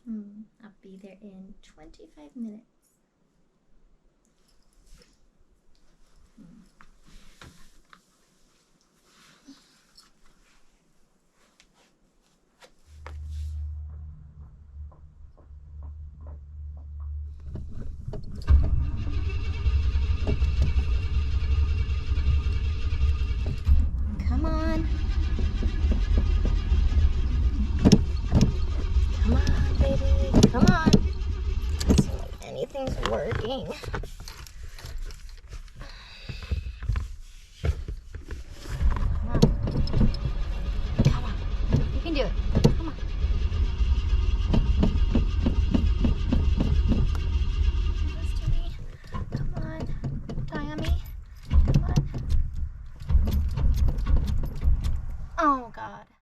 I'll be there in 25 minutes. Come on. Come on, baby. Come on. Let's see if anything's working.